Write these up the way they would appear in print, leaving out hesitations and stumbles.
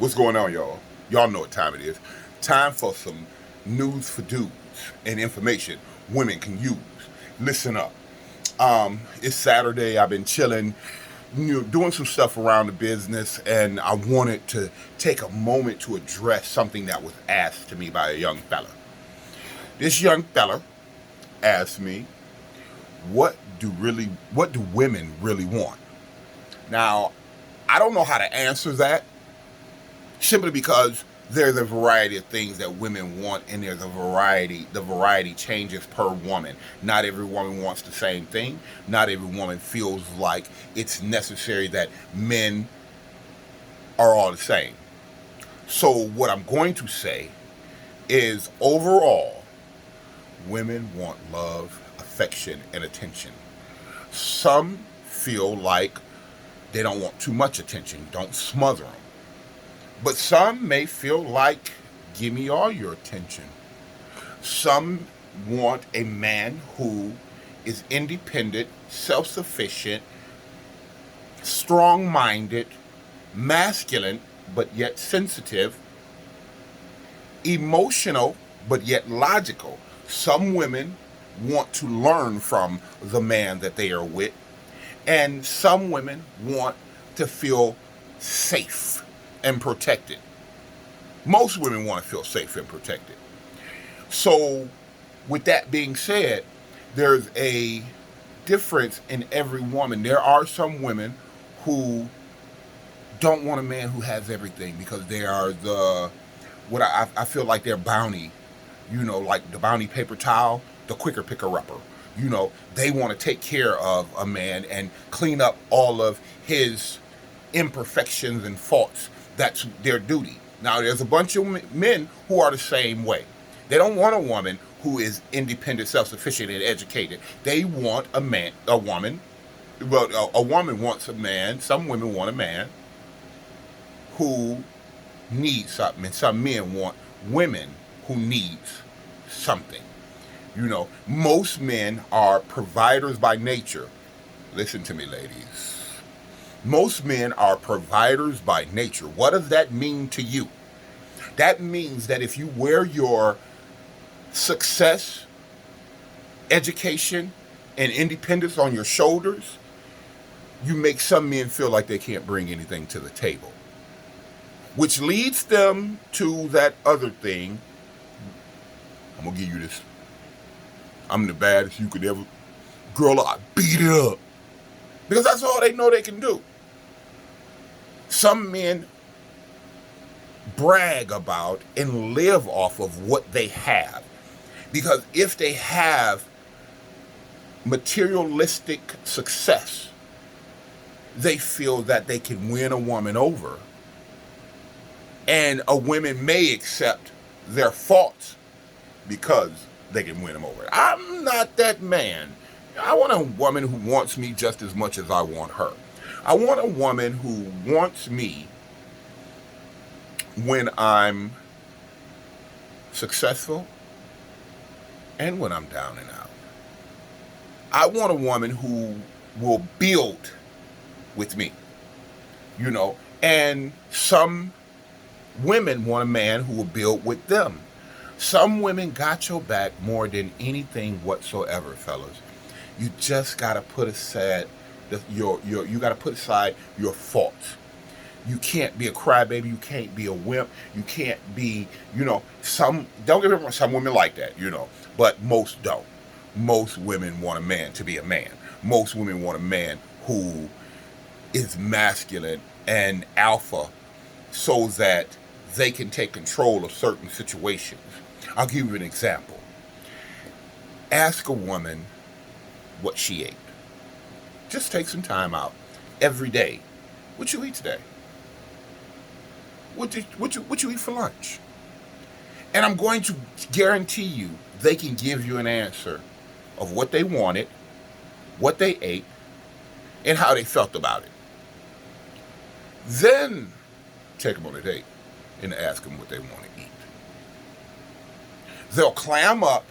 What's going on, y'all? Y'all know what time it is. Time for some news for dudes and information women can use. Listen up. It's Saturday. I've been chilling, doing some stuff around the business, and I wanted to take a moment to address something that was asked to me by a young fella. This young fella asked me, what do women really want? Now, I don't know how to answer that simply because there's a variety of things that women want, and there's the variety changes per woman. Not every woman wants the same thing. Not every woman feels like it's necessary that men are all the same. So what I'm going to say is overall, women want love, affection, and attention. Some feel like they don't want too much attention, don't smother them. But some may feel like, give me all your attention. Some want a man who is independent, self-sufficient, strong-minded, masculine, but yet sensitive, emotional, but yet logical. Some women want to learn from the man that they are with, and some women want to feel safe and protected. Most women want to feel safe and protected. So, with that being said, there's a difference in every woman. There are some women who don't want a man who has everything because they are I feel like they're bounty, like the bounty paper towel, the quicker picker upper. They want to take care of a man and clean up all of his imperfections and faults. That's their duty. Now, there's a bunch of men who are the same way. They don't want a woman who is independent, self-sufficient, and educated. They want a woman. Well, a woman wants a man. Some women want a man who needs something, and some men want women who needs something. Most men are providers by nature. Listen to me, ladies. Most men are providers by nature. What does that mean to you? That means that if you wear your success, education, and independence on your shoulders, you make some men feel like they can't bring anything to the table. Which leads them to that other thing. I'm going to give you this. I'm the baddest you could ever. Girl, I beat it up. Because that's all they know they can do. Some men brag about and live off of what they have. Because if they have materialistic success, they feel that they can win a woman over. And a woman may accept their faults because they can win them over. I'm not that man. I want a woman who wants me just as much as I want her. I want a woman who wants me when I'm successful and when I'm down and out. I want a woman who will build with me, and some women want a man who will build with them. Some women got your back more than anything whatsoever, fellas. You just gotta put aside you gotta put aside your faults. You can't be a crybaby. You can't be a wimp. You can't be, some, don't get me wrong, some women like that, but most don't. Most women want a man to be a man. Most women want a man who is masculine and alpha so that they can take control of certain situations. I'll give you an example. Ask a woman what she ate. Just take some time out every day. What you eat today? What you eat for lunch? And I'm going to guarantee you they can give you an answer of what they wanted, what they ate, and how they felt about it. Then take them on a date and ask them what they want to eat. They'll clam up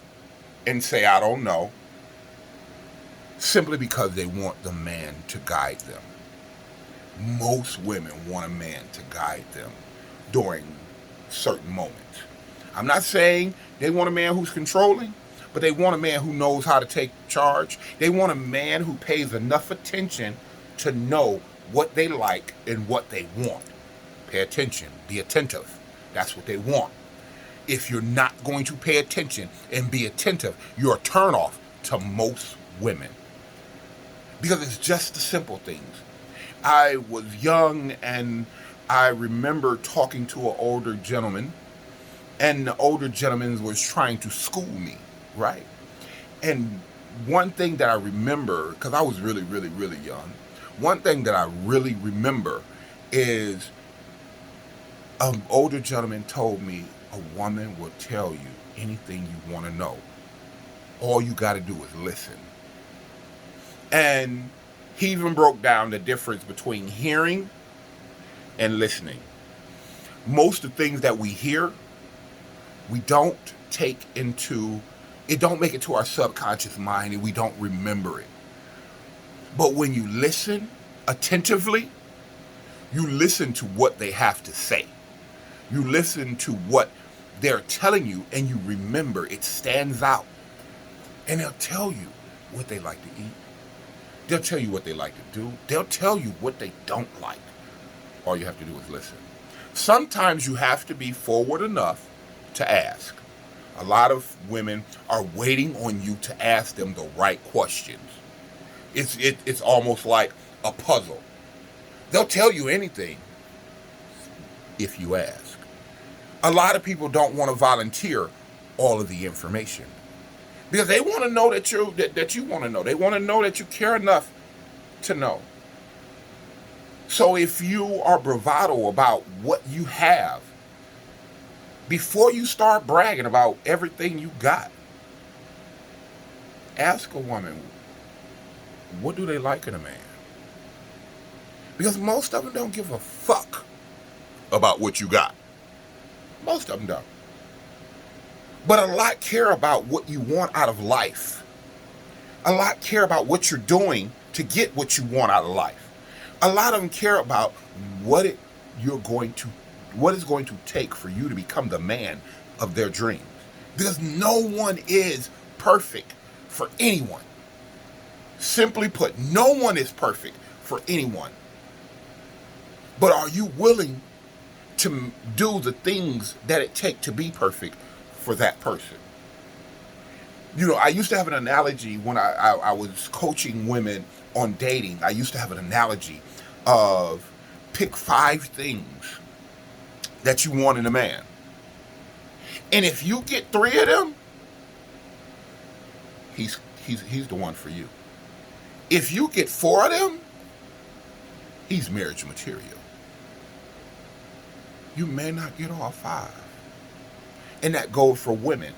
and say, I don't know, simply because they want the man to guide them. Most women want a man to guide them. during certain moments. I'm not saying they want a man who's controlling, but they want a man who knows how to take charge. They want a man who pays enough attention to know what they like and what they want. Pay attention, be attentive. That's what they want. If you're not going to pay attention and be attentive, you're a turnoff to most women. Because it's just the simple things. I was young and I remember talking to an older gentleman, and the older gentleman was trying to school me, right? And one thing that I remember, because I was really, really, really young, one thing that I really remember is an older gentleman told me a woman will tell you anything you want to know. All you got to do is listen. And he even broke down the difference between hearing and listening. Most of the things that we hear, we don't take into, it don't make it to our subconscious mind and we don't remember it. But when you listen attentively, you listen to what they have to say. You listen to what they're telling you and you remember. It stands out. And they'll tell you what they like to eat. They'll tell you what they like to do. They'll tell you what they don't like. All you have to do is listen. Sometimes you have to be forward enough to ask. A lot of women are waiting on you to ask them the right questions. It's almost like a puzzle. They'll tell you anything if you ask. A lot of people don't want to volunteer all of the information because they want to know that you want to know. They want to know that you care enough to know. So if you are bravado about what you have, before you start bragging about everything you got, ask a woman, what do they like in a man? Because most of them don't give a fuck about what you got. Most of them don't. But a lot care about what you want out of life. A lot care about what you're doing to get what you want out of life. A lot of them care about what it's going to take for you to become the man of their dreams. Because no one is perfect for anyone. Simply put, no one is perfect for anyone. But are you willing to do the things that it takes to be perfect for that person? You know, I used to have an analogy when I was coaching women on dating. I used to have an analogy of pick 5 things that you want in a man. And if you get 3 of them, he's the one for you. If you get 4 of them, he's marriage material. You may not get all 5. And that goes for women.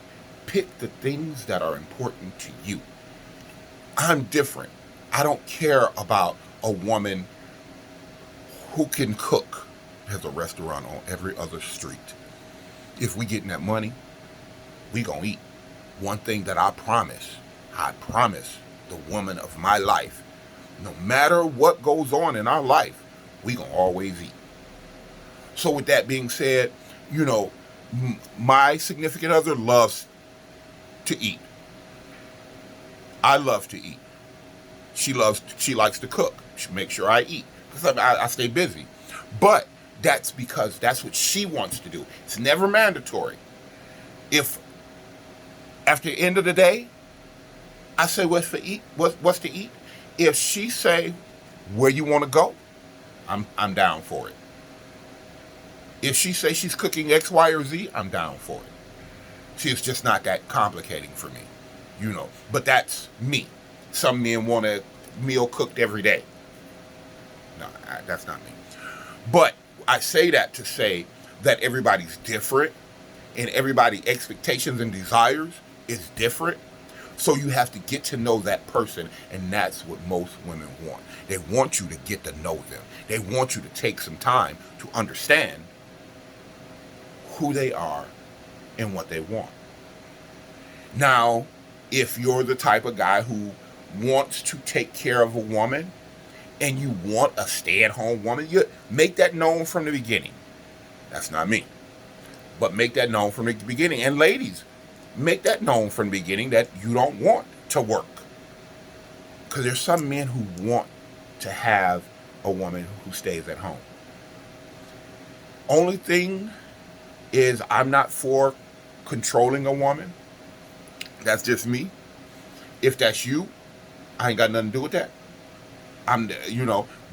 Pick the things that are important to you. I'm different. I don't care about a woman who can cook. There's a restaurant on every other street. If we getting that money, we gonna eat. One thing that I promise the woman of my life, no matter what goes on in our life, we gonna always eat. So with that being said, you know, my significant other loves to eat. I love to eat. She likes to cook. She makes sure I eat because I stay busy. But that's because that's what she wants to do. It's never mandatory. If after the end of the day, I say what's to eat. If she say where you want to go, I'm down for it. If she say she's cooking X, Y, or Z, I'm down for it. See, it's just not that complicating for me, you know. But that's me. Some men want a meal cooked every day. No, that's not me. But I say that to say that everybody's different and everybody's expectations and desires is different. So you have to get to know that person, and that's what most women want. They want you to get to know them. They want you to take some time to understand who they are and what they want. Now, if you're the type of guy who wants to take care of a woman and you want a stay-at-home woman, you make that known from the beginning. That's not me. But make that known from the beginning. And ladies, make that known from the beginning that you don't want to work. Because there's some men who want to have a woman who stays at home. Only thing is, I'm not for controlling a woman. That's just me. If that's you, I ain't got nothing to do with that.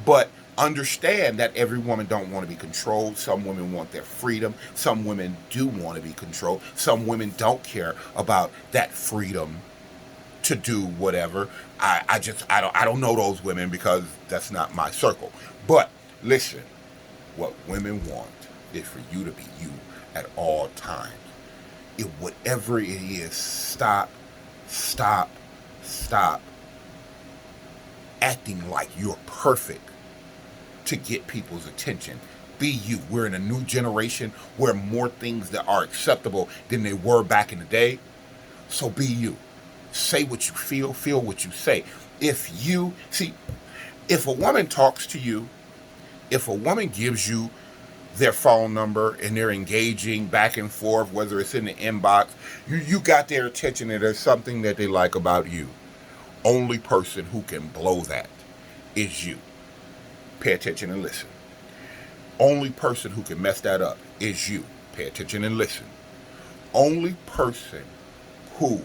But understand that every woman don't want to be controlled. Some women want their freedom. Some women do want to be controlled. Some women don't care about that freedom to do whatever. I don't know those women because that's not my circle. But listen, what women want is for you to be you at all times. Whatever it is, stop acting like you're perfect to get people's attention. Be you. We're in a new generation where more things that are acceptable than they were back in the day. So be you. Say what you feel what you say. If a woman talks to you, if a woman gives you their phone number and they're engaging back and forth, whether it's in the inbox, you got their attention and there's something that they like about you. Only person who can blow that is you. Pay attention and listen. Only person who can mess that up is you. Pay attention and listen. Only person who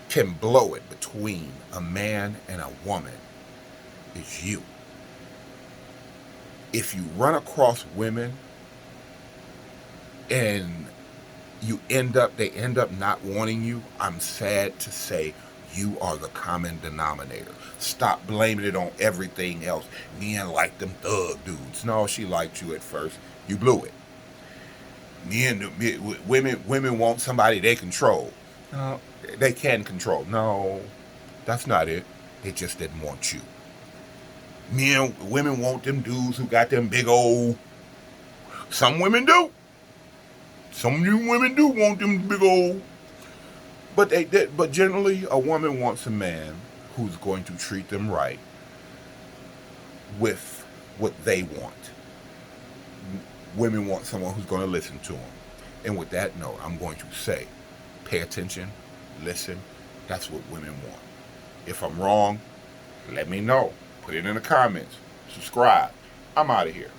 can blow it between a man and a woman is you. If you run across women and they end up not wanting you, I'm sad to say you are the common denominator. Stop blaming it on everything else. Men like them thug dudes. No, she liked you at first. You blew it. Women want somebody they control. No, they can control. No, that's not it. They just didn't want you. Women want them dudes who got them big old. Some women do. Some of you women do want them big old. But generally, a woman wants a man who's going to treat them right with what they want. Women want someone who's going to listen to them. And with that note, I'm going to say, pay attention, listen. That's what women want. If I'm wrong, let me know. Put it in the comments. Subscribe. I'm out of here.